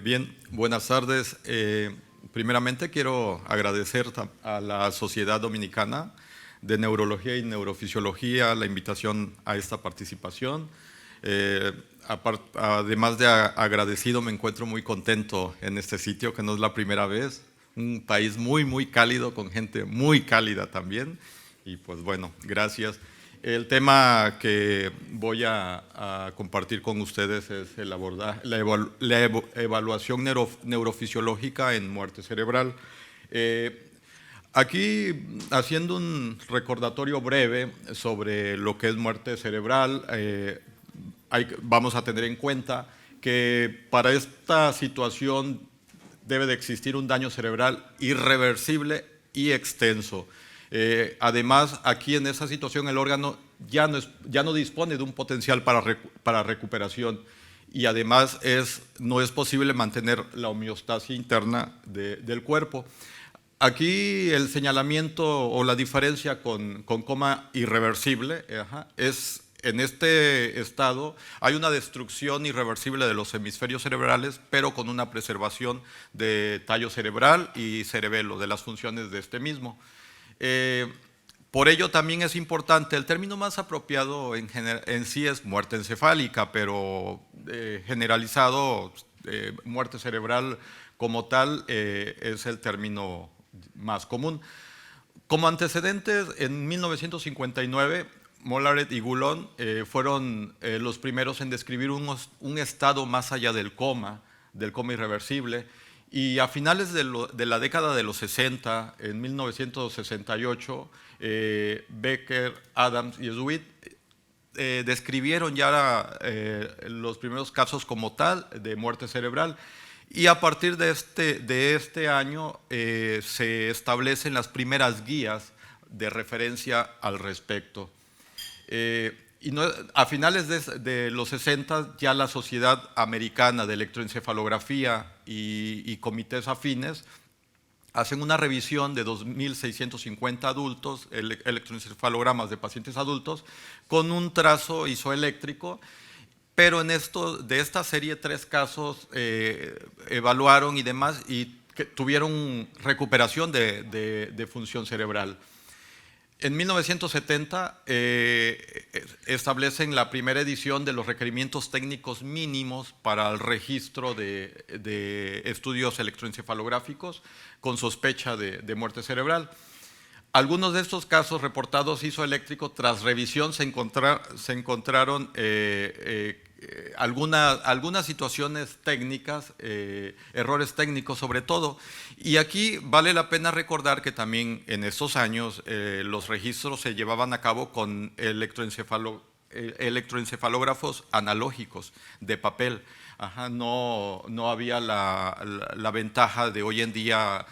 Bien, buenas tardes. Primeramente quiero agradecer a la Sociedad Dominicana de Neurología y Neurofisiología la invitación a esta participación. Además de agradecido, me encuentro muy contento en este sitio, que no es la primera vez. Un país muy cálido, con gente muy cálida también. Y pues bueno, gracias. El tema que voy a compartir con ustedes es el abordaje, la evaluación neurofisiológica en muerte cerebral. Aquí, haciendo un recordatorio breve sobre lo que es muerte cerebral, vamos a tener en cuenta que para esta situación debe de existir un daño cerebral irreversible y extenso. Además, aquí en esa situación el órgano ya no dispone de un potencial para recuperación y además no es posible mantener la homeostasia interna del cuerpo. Aquí el señalamiento o la diferencia con coma irreversible es en este estado hay una destrucción irreversible de los hemisferios cerebrales, pero con una preservación de tallo cerebral y cerebelo, de las funciones de este mismo. Por ello también es importante, el término más apropiado en sí es muerte encefálica, pero generalizado, muerte cerebral como tal es el término más común. Como antecedentes, en 1959, Mollaret y Goulon fueron los primeros en describir un estado más allá del coma irreversible, y a finales de la década de los 60, en 1968, Becker, Adams y Sweet describieron ya los primeros casos como tal de muerte cerebral. Y a partir de este año se establecen las primeras guías de referencia al respecto. A finales de los 60 ya la Sociedad Americana de Electroencefalografía y comités afines hacen una revisión de 2.650 adultos, electroencefalogramas de pacientes adultos, con un trazo isoeléctrico. Pero de esta serie 3 casos evaluaron y demás y tuvieron recuperación de función cerebral. En 1970 establecen la primera edición de los requerimientos técnicos mínimos para el registro de estudios electroencefalográficos con sospecha de muerte cerebral. Algunos de estos casos reportados isoeléctricos, tras revisión, se encontraron algunas situaciones técnicas, errores técnicos sobre todo. Y aquí vale la pena recordar que también en estos años los registros se llevaban a cabo con electroencefalógrafos analógicos de papel. No había la ventaja de hoy en día,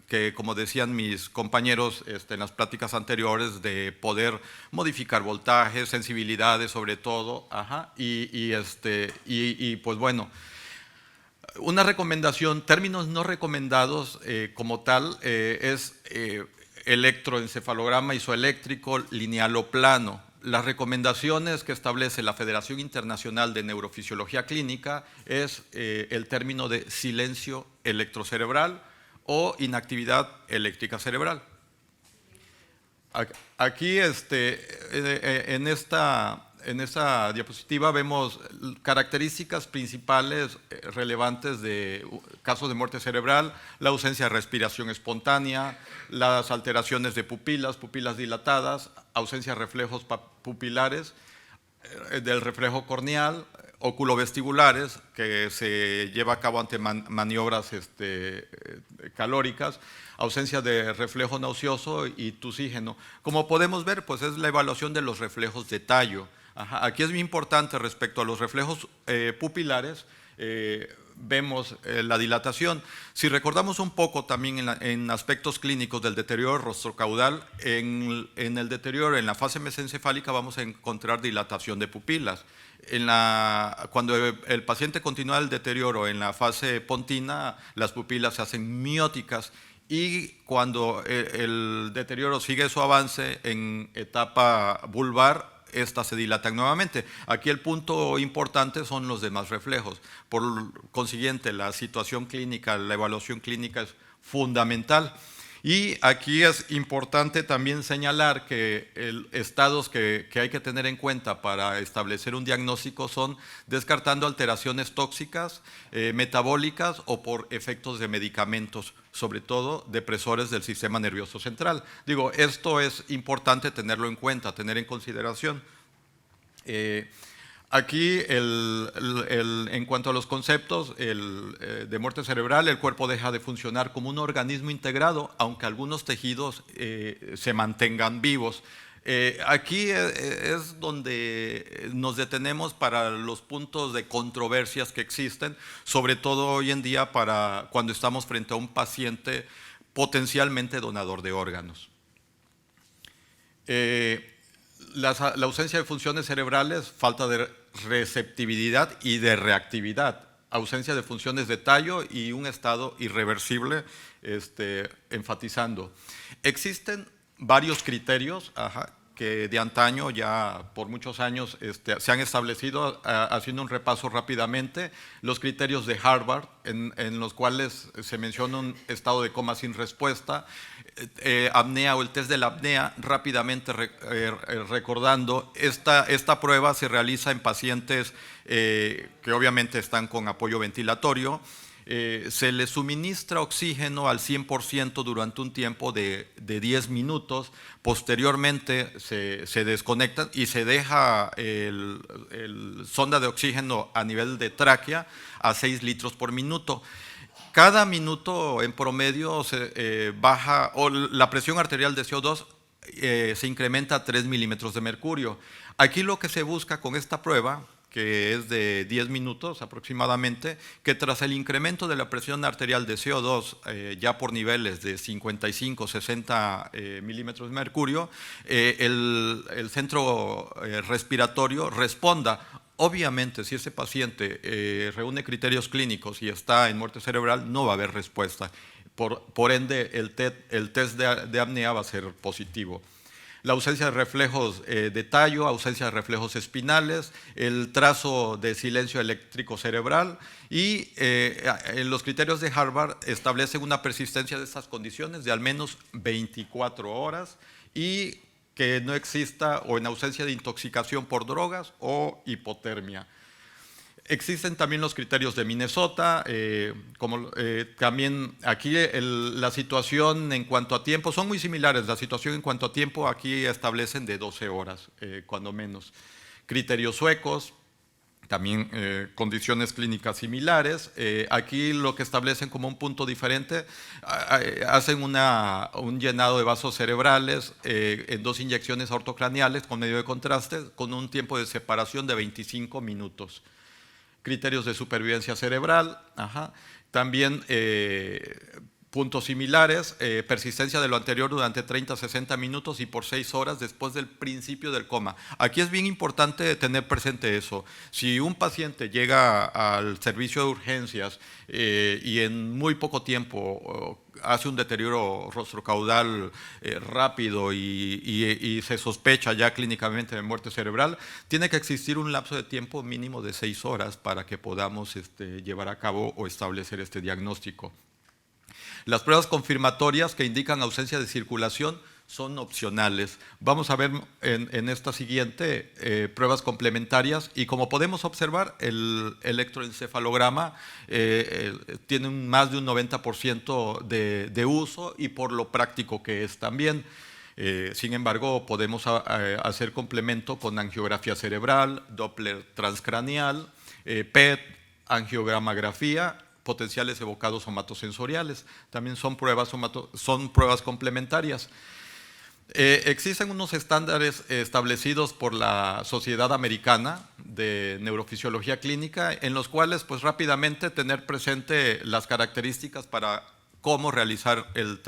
que como decían mis compañeros en las pláticas anteriores, de poder modificar voltajes, sensibilidades sobre todo, y pues bueno, una recomendación, términos no recomendados como tal, es electroencefalograma isoeléctrico lineal o plano. Las recomendaciones que establece la Federación Internacional de Neurofisiología Clínica es el término de silencio electrocerebral o inactividad eléctrica cerebral. Aquí en esta diapositiva vemos características principales relevantes de casos de muerte cerebral: la ausencia de respiración espontánea, las alteraciones de pupilas dilatadas, ausencia de reflejos pupilares, del reflejo corneal, oculovestibulares, que se lleva a cabo ante maniobras calóricas, ausencia de reflejo nauseoso y tusígeno. Como podemos ver, pues es la evaluación de los reflejos de tallo. Aquí es muy importante respecto a los reflejos pupilares. Vemos la dilatación. Si recordamos un poco también en aspectos clínicos del deterioro rostrocaudal, en el deterioro en la fase mesencefálica vamos a encontrar dilatación de pupilas. Cuando el paciente continúa el deterioro en la fase pontina, las pupilas se hacen mióticas, y cuando el deterioro sigue su avance en etapa vulvar, estas se dilatan nuevamente. Aquí el punto importante son los demás reflejos. Por consiguiente, la situación clínica, la evaluación clínica es fundamental. Y aquí es importante también señalar que estados que hay que tener en cuenta para establecer un diagnóstico son descartando alteraciones tóxicas, metabólicas o por efectos de medicamentos, sobre todo depresores del sistema nervioso central. Digo, esto es importante tenerlo en cuenta, tener en consideración. Aquí, en cuanto a los conceptos de muerte cerebral, el cuerpo deja de funcionar como un organismo integrado, aunque algunos tejidos se mantengan vivos. Aquí es donde nos detenemos para los puntos de controversias que existen, sobre todo hoy en día para cuando estamos frente a un paciente potencialmente donador de órganos. La ausencia de funciones cerebrales, falta de receptividad y de reactividad, ausencia de funciones de tallo y un estado irreversible, enfatizando. Existen varios criterios que de antaño, ya por muchos años, se han establecido, haciendo un repaso rápidamente, los criterios de Harvard, en los cuales se menciona un estado de coma sin respuesta, apnea o el test de la apnea, rápidamente recordando, esta prueba se realiza en pacientes que obviamente están con apoyo ventilatorio. Se les suministra oxígeno al 100% durante un tiempo de 10 minutos, posteriormente se desconectan y se deja el sonda de oxígeno a nivel de tráquea a 6 litros por minuto. Cada minuto en promedio se baja, o la presión arterial de CO2 se incrementa a 3 milímetros de mercurio. Aquí lo que se busca con esta prueba, que es de 10 minutos aproximadamente, que tras el incremento de la presión arterial de CO2 ya por niveles de 55, 60 milímetros de mercurio, el centro respiratorio responda. Obviamente, si ese paciente reúne criterios clínicos y está en muerte cerebral, no va a haber respuesta. Por ende, el test de apnea va a ser positivo. La ausencia de reflejos de tallo, ausencia de reflejos espinales, el trazo de silencio eléctrico cerebral y los criterios de Harvard establecen una persistencia de estas condiciones de al menos 24 horas y que no exista o en ausencia de intoxicación por drogas o hipotermia. Existen también los criterios de Minnesota, también aquí la situación en cuanto a tiempo, son muy similares, la situación en cuanto a tiempo aquí establecen de 12 horas, cuando menos. Criterios suecos, también condiciones clínicas similares. Aquí lo que establecen como un punto diferente, hacen un llenado de vasos cerebrales en 2 inyecciones ortocraneales con medio de contraste, con un tiempo de separación de 25 minutos. Criterios de supervivencia cerebral, también puntos similares, persistencia de lo anterior durante 30 a 60 minutos y por 6 horas después del principio del coma. Aquí es bien importante tener presente eso. Si un paciente llega al servicio de urgencias y en muy poco tiempo hace un deterioro rostrocaudal rápido y se sospecha ya clínicamente de muerte cerebral, tiene que existir un lapso de tiempo mínimo de 6 horas para que podamos llevar a cabo o establecer este diagnóstico. Las pruebas confirmatorias que indican ausencia de circulación son opcionales. Vamos a ver en esta siguiente pruebas complementarias y como podemos observar, el electroencefalograma tiene más de un 90% de uso y por lo práctico que es también. Sin embargo, podemos hacer complemento con angiografía cerebral, Doppler transcranial, PET, angiogramografía, potenciales evocados somatosensoriales. También son pruebas complementarias. Existen unos estándares establecidos por la Sociedad Americana de Neurofisiología Clínica en los cuales pues rápidamente tener presente las características para cómo realizar el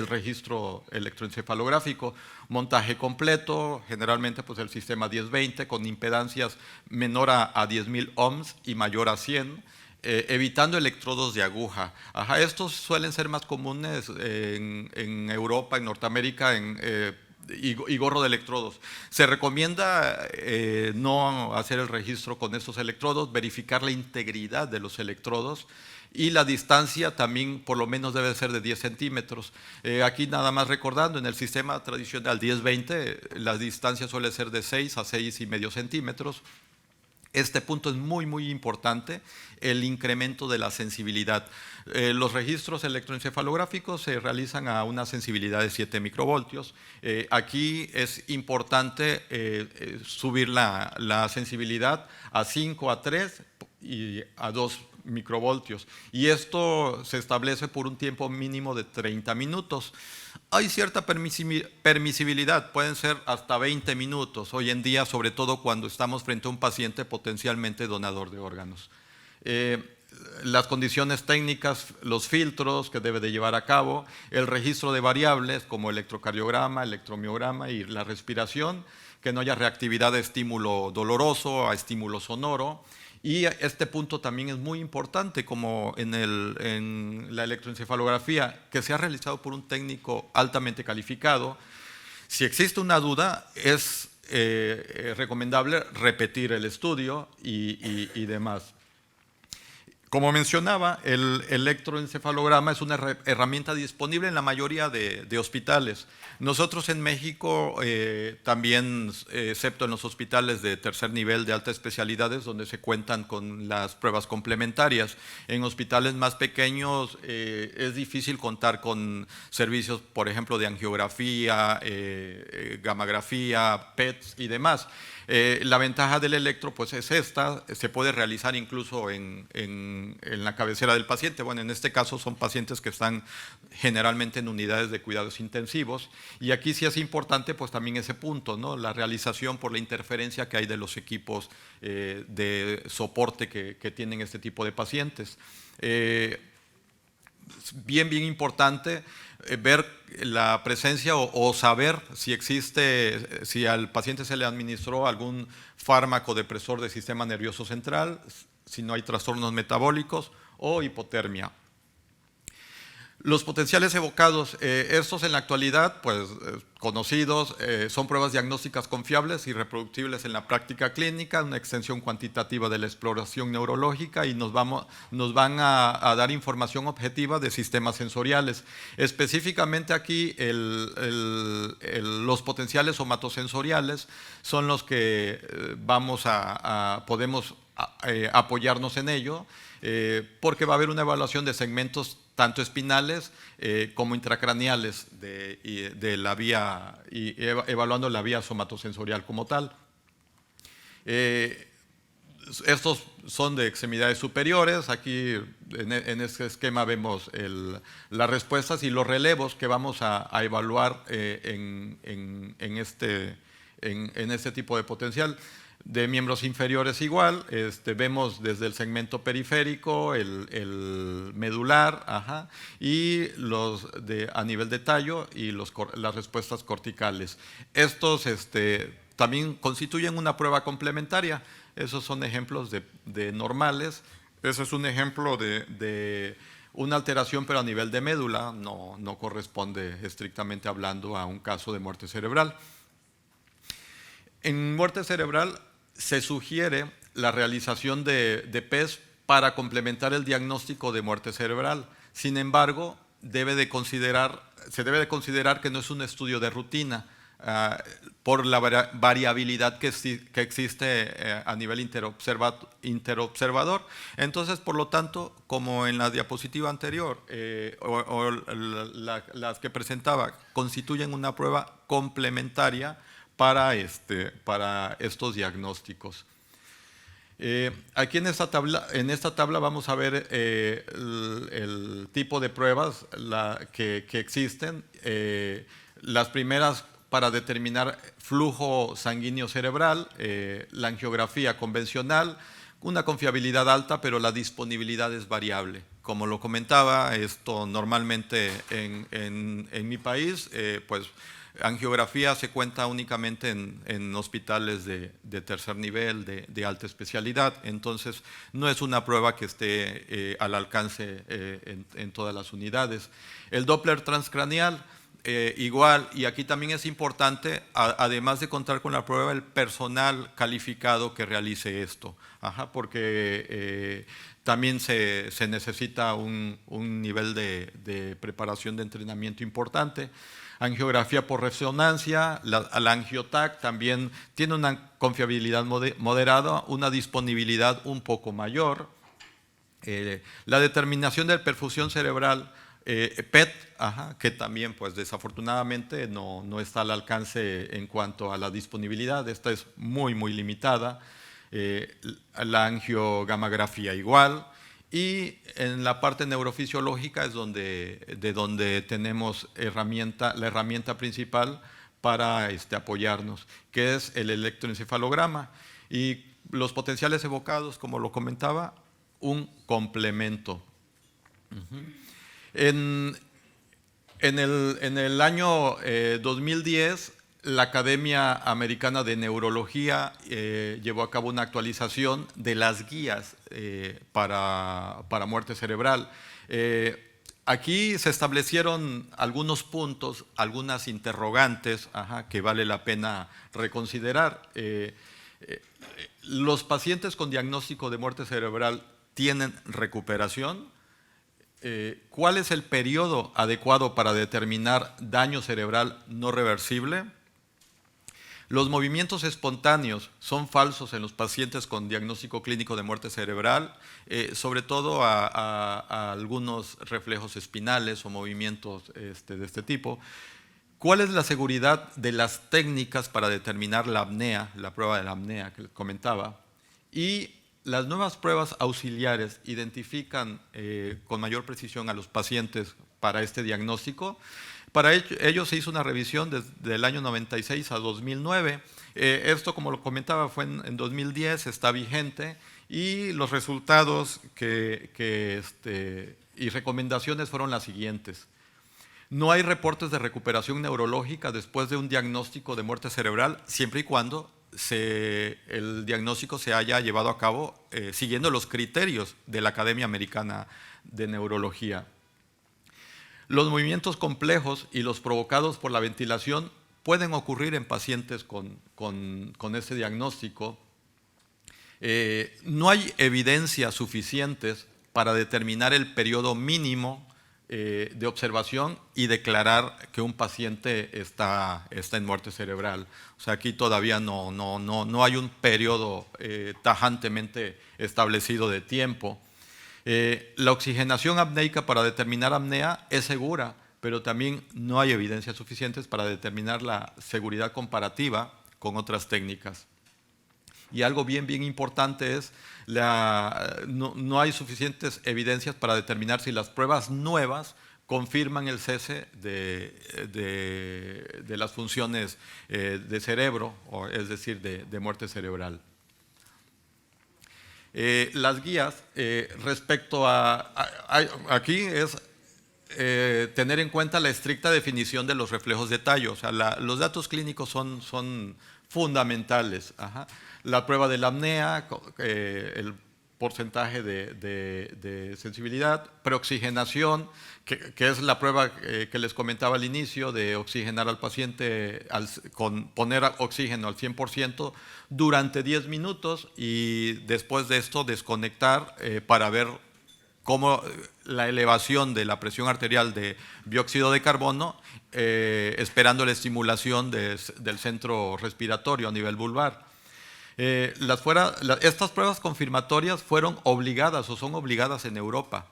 registro electroencefalográfico. Montaje completo, generalmente pues el sistema 1020 con impedancias menor a 10.000 ohms y mayor a 100, evitando electrodos de aguja. Estos suelen ser más comunes en Europa, en Norteamérica, y gorro de electrodos. Se recomienda no hacer el registro con estos electrodos, verificar la integridad de los electrodos, y la distancia también por lo menos debe ser de 10 centímetros. Aquí nada más recordando, en el sistema tradicional 10-20, la distancia suele ser de 6 a 6,5 centímetros. Este punto es muy, muy importante, el incremento de la sensibilidad. Los registros electroencefalográficos se realizan a una sensibilidad de 7 microvoltios. Aquí es importante subir la sensibilidad a 5, a 3 y a 2 microvoltios. Y esto se establece por un tiempo mínimo de 30 minutos. Hay cierta permisibilidad, pueden ser hasta 20 minutos hoy en día, sobre todo cuando estamos frente a un paciente potencialmente donador de órganos. Las condiciones técnicas, los filtros que debe de llevar a cabo, el registro de variables como electrocardiograma, electromiograma y la respiración, que no haya reactividad de estímulo doloroso a estímulo sonoro. Y este punto también es muy importante, como en la electroencefalografía, que se ha realizado por un técnico altamente calificado. Si existe una duda, es recomendable repetir el estudio y demás. Como mencionaba, el electroencefalograma es una herramienta disponible en la mayoría de hospitales. Nosotros en México también, excepto en los hospitales de tercer nivel de altas especialidades, donde se cuentan con las pruebas complementarias. En hospitales más pequeños es difícil contar con servicios, por ejemplo, de angiografía, gammagrafía, PETs y demás. La ventaja del electro pues es esta, se puede realizar incluso en la cabecera del paciente. Bueno, en este caso son pacientes que están generalmente en unidades de cuidados intensivos, y aquí sí es importante pues también ese punto, ¿no? La realización por la interferencia que hay de los equipos de soporte que tienen este tipo de pacientes. Bien importante ver la presencia o saber si existe, si al paciente se le administró algún fármaco depresor del sistema nervioso central, si no hay trastornos metabólicos o hipotermia. Los potenciales evocados, estos en la actualidad, pues conocidos, son pruebas diagnósticas confiables y reproducibles en la práctica clínica, una extensión cuantitativa de la exploración neurológica, y nos van a dar información objetiva de sistemas sensoriales. Específicamente aquí los potenciales somatosensoriales son los que podemos apoyarnos en ello, porque va a haber una evaluación de segmentos tanto espinales como intracraneales de la vía, y evaluando la vía somatosensorial como tal. Estos son de extremidades superiores. Aquí en este esquema vemos las respuestas y los relevos que vamos a evaluar en este tipo de potencial. De miembros inferiores igual, vemos desde el segmento periférico, el medular, y los a nivel de tallo y las respuestas corticales. Estos también constituyen una prueba complementaria. Esos son ejemplos de normales. Ese es un ejemplo de una alteración, pero a nivel de médula, no corresponde estrictamente hablando a un caso de muerte cerebral. En muerte cerebral se sugiere la realización de PES para complementar el diagnóstico de muerte cerebral. Sin embargo, se debe de considerar que no es un estudio de rutina por la variabilidad que existe a nivel interobservador. Entonces, por lo tanto, como en la diapositiva anterior las que presentaba, constituyen una prueba complementaria para estos diagnósticos. Aquí en esta tabla vamos a ver el tipo de pruebas que existen. Las primeras para determinar flujo sanguíneo cerebral, la angiografía convencional, una confiabilidad alta, pero la disponibilidad es variable. Como lo comentaba, esto normalmente en mi país, pues angiografía se cuenta únicamente en hospitales de tercer nivel, de alta especialidad. Entonces no es una prueba que esté al alcance en todas las unidades. El Doppler transcraneal igual, y aquí también es importante, además de contar con la prueba, el personal calificado que realice esto, porque también se necesita un nivel de preparación de entrenamiento importante. Angiografía por resonancia, la angiotac también tiene una confiabilidad moderada, una disponibilidad un poco mayor. La determinación de perfusión cerebral, PET, que también pues desafortunadamente no está al alcance en cuanto a la disponibilidad, esta es muy limitada. La angiogamografía igual, y en la parte neurofisiológica es de donde tenemos la herramienta principal para apoyarnos, que es el electroencefalograma, y los potenciales evocados, como lo comentaba, un complemento. En el año 2010, la Academia Americana de Neurología llevó a cabo una actualización de las guías para muerte cerebral. Aquí se establecieron algunos puntos, algunas interrogantes que vale la pena reconsiderar. Los pacientes con diagnóstico de muerte cerebral tienen recuperación. ¿Cuál es el periodo adecuado para determinar daño cerebral no reversible? Los movimientos espontáneos son falsos en los pacientes con diagnóstico clínico de muerte cerebral, sobre todo a algunos reflejos espinales o movimientos de este tipo. ¿Cuál es la seguridad de las técnicas para determinar la apnea, la prueba de la apnea que les comentaba? Y las nuevas pruebas auxiliares identifican con mayor precisión a los pacientes para este diagnóstico. Para ello se hizo una revisión desde el año 96 a 2009. Esto, como lo comentaba, fue en 2010, está vigente, y los resultados y recomendaciones fueron las siguientes. No hay reportes de recuperación neurológica después de un diagnóstico de muerte cerebral, siempre y cuando el diagnóstico se haya llevado a cabo siguiendo los criterios de la Academia Americana de Neurología. Los movimientos complejos y los provocados por la ventilación pueden ocurrir en pacientes con este diagnóstico. No hay evidencias suficientes para determinar el periodo mínimo de observación y declarar que un paciente está en muerte cerebral. O sea, aquí todavía no hay un periodo tajantemente establecido de tiempo. La oxigenación apneica para determinar apnea es segura, pero también no hay evidencias suficientes para determinar la seguridad comparativa con otras técnicas. Y algo bien importante es, no hay suficientes evidencias para determinar si las pruebas nuevas confirman el cese de las funciones de cerebro, es decir, de muerte cerebral. Las guías respecto aquí es tener en cuenta la estricta definición de los reflejos de tallo. O sea, los datos clínicos son fundamentales. La prueba de la apnea, el porcentaje de sensibilidad, preoxigenación, que es la prueba que les comentaba al inicio, de oxigenar al paciente, poner oxígeno al 100% durante 10 minutos, y después de esto desconectar para ver cómo la elevación de la presión arterial de dióxido de carbono, esperando la estimulación del centro respiratorio a nivel vulvar. Estas pruebas confirmatorias fueron obligadas o son obligadas en Europa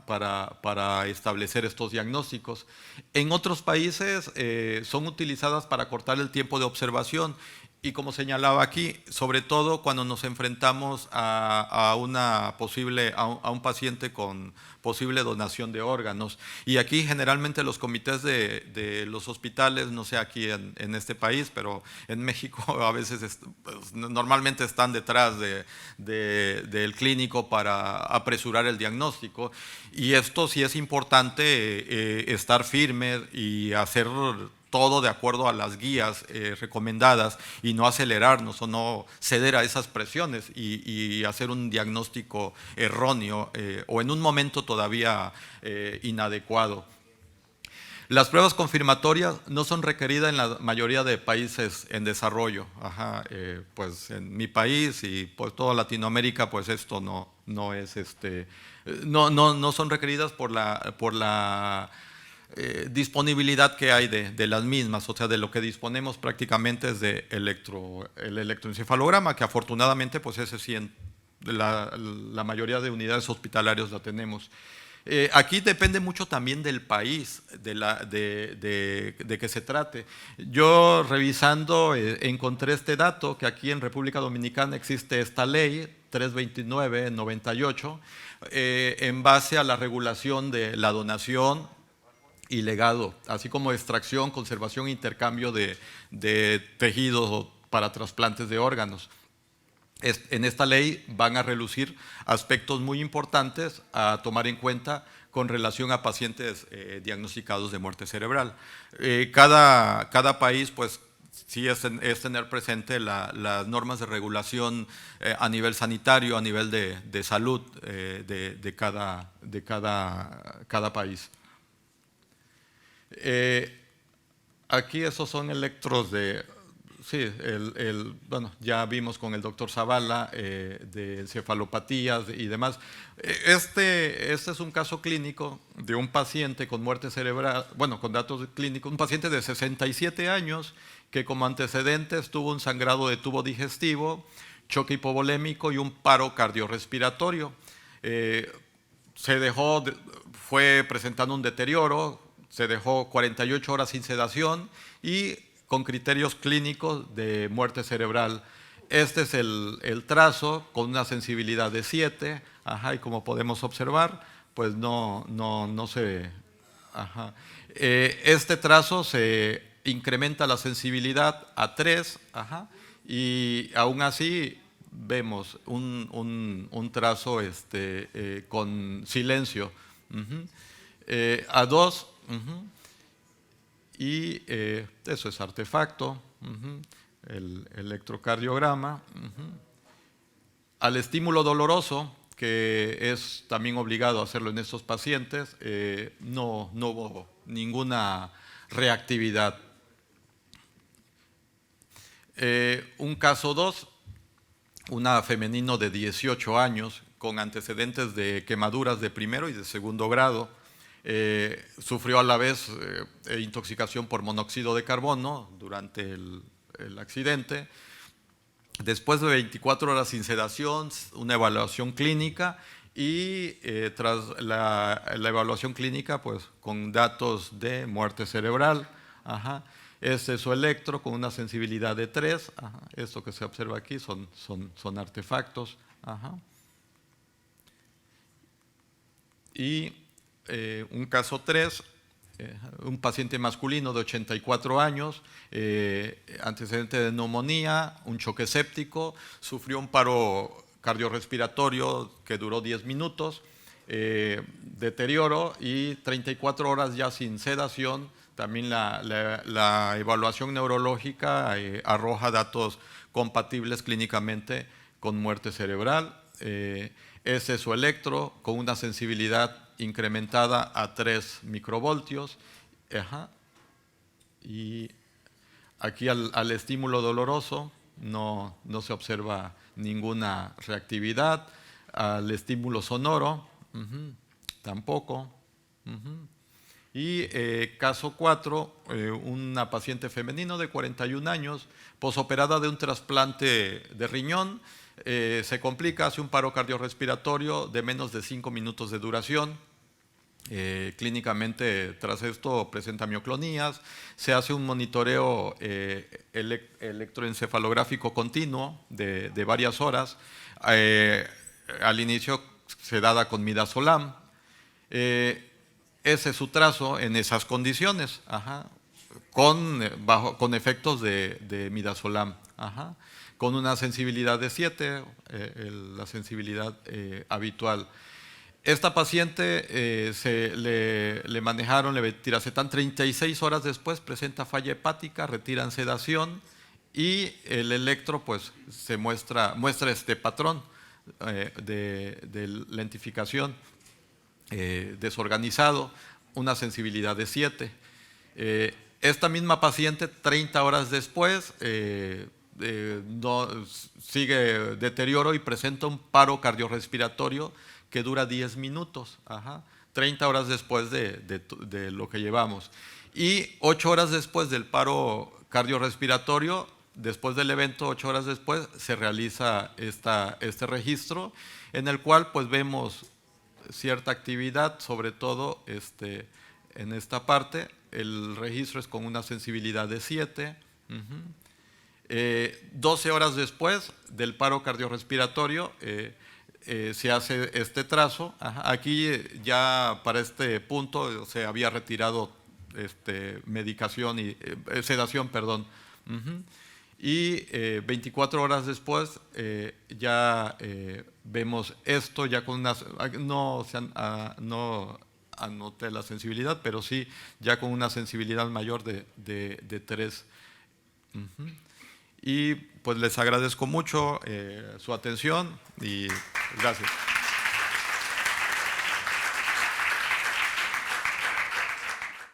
para establecer estos diagnósticos. En otros países son utilizadas para cortar el tiempo de observación, y como señalaba aquí, sobre todo cuando nos enfrentamos a un paciente con posible donación de órganos. Y aquí generalmente los comités de los hospitales, no sé aquí en este país, pero en México a veces normalmente están detrás del clínico para apresurar el diagnóstico. Y esto sí es importante, estar firme y hacer todo de acuerdo a las guías recomendadas, y no acelerarnos o no ceder a esas presiones y hacer un diagnóstico erróneo o en un momento todavía inadecuado. Las pruebas confirmatorias no son requeridas en la mayoría de países en desarrollo. Ajá, pues en mi país y pues toda Latinoamérica, pues esto no es no son requeridas por la disponibilidad que hay de las mismas, o sea, de lo que disponemos prácticamente es de el electroencefalograma, que afortunadamente pues ese sí la mayoría de unidades hospitalarias la tenemos. Aquí depende mucho también del país, de que se trate. Yo revisando encontré este dato, que aquí en República Dominicana existe esta ley 329/98, en base a la regulación de la donación y legado, así como extracción, conservación e intercambio de tejidos para trasplantes de órganos. En esta ley van a relucir aspectos muy importantes a tomar en cuenta con relación a pacientes diagnosticados de muerte cerebral. Cada país, pues, sí es tener presente las normas de regulación a nivel sanitario, a nivel de salud de cada país. Aquí esos son electros de... Sí, bueno, ya vimos con el doctor Zavala de encefalopatías y demás. Este es un caso clínico de un paciente con muerte cerebral, bueno, con datos clínicos, un paciente de 67 años que como antecedentes tuvo un sangrado de tubo digestivo, choque hipovolémico y un paro cardiorrespiratorio. Fue presentando un deterioro, se dejó 48 horas sin sedación y con criterios clínicos de muerte cerebral. Este es el trazo con una sensibilidad de 7, ajá, y como podemos observar, pues no se... Ajá. Este trazo se incrementa la sensibilidad a 3, ajá, y aún así vemos un trazo con silencio. A 2, y eso es artefacto, el electrocardiograma. Al estímulo doloroso, que es también obligado a hacerlo en estos pacientes, no hubo ninguna reactividad. Un caso 2, una femenino de 18 años con antecedentes de quemaduras de primero y de segundo grado. Sufrió a la vez intoxicación por monóxido de carbono durante el accidente. Después de 24 horas sin sedación, una evaluación clínica y tras la evaluación clínica, pues con datos de muerte cerebral. Ajá. Este es su electro con una sensibilidad de 3. Ajá. Esto que se observa aquí son artefactos. Ajá. Y un caso 3, un paciente masculino de 84 años, antecedente de neumonía, un choque séptico, sufrió un paro cardiorrespiratorio que duró 10 minutos, deterioro y 34 horas ya sin sedación. También la evaluación neurológica arroja datos compatibles clínicamente con muerte cerebral. Ese es su electro con una sensibilidad incrementada a 3 microvoltios. Ajá. Y aquí al estímulo doloroso no se observa ninguna reactividad. Al estímulo sonoro, tampoco. Y caso 4, una paciente femenino de 41 años, posoperada de un trasplante de riñón, se complica, hace un paro cardiorrespiratorio de menos de 5 minutos de duración. Clínicamente, tras esto, presenta mioclonías, se hace un monitoreo electroencefalográfico continuo de varias horas. Al inicio se da con midazolam. Ese es su trazo en esas condiciones, ajá, con efectos de midazolam, ajá, con una sensibilidad de 7, la sensibilidad habitual. Esta paciente le manejaron levetiracetam 36 horas después, presenta falla hepática, retiran sedación y el electro pues muestra este patrón de lentificación desorganizado, una sensibilidad de 7. Esta misma paciente, 30 horas después, sigue deterioro y presenta un paro cardiorrespiratorio que dura 10 minutos, 30 horas después de lo que llevamos. Y 8 horas después del paro cardiorrespiratorio, después del evento, 8 horas después, se realiza este registro, en el cual pues vemos cierta actividad, sobre todo en esta parte. El registro es con una sensibilidad de 7. 12 horas después del paro cardiorrespiratorio se hace este trazo. Aquí ya para este punto se había retirado medicación y sedación, perdón. Y 24 horas después ya vemos esto, ya con unas, no anoté la sensibilidad, pero sí ya con una sensibilidad mayor de 3. Y pues les agradezco mucho su atención y gracias.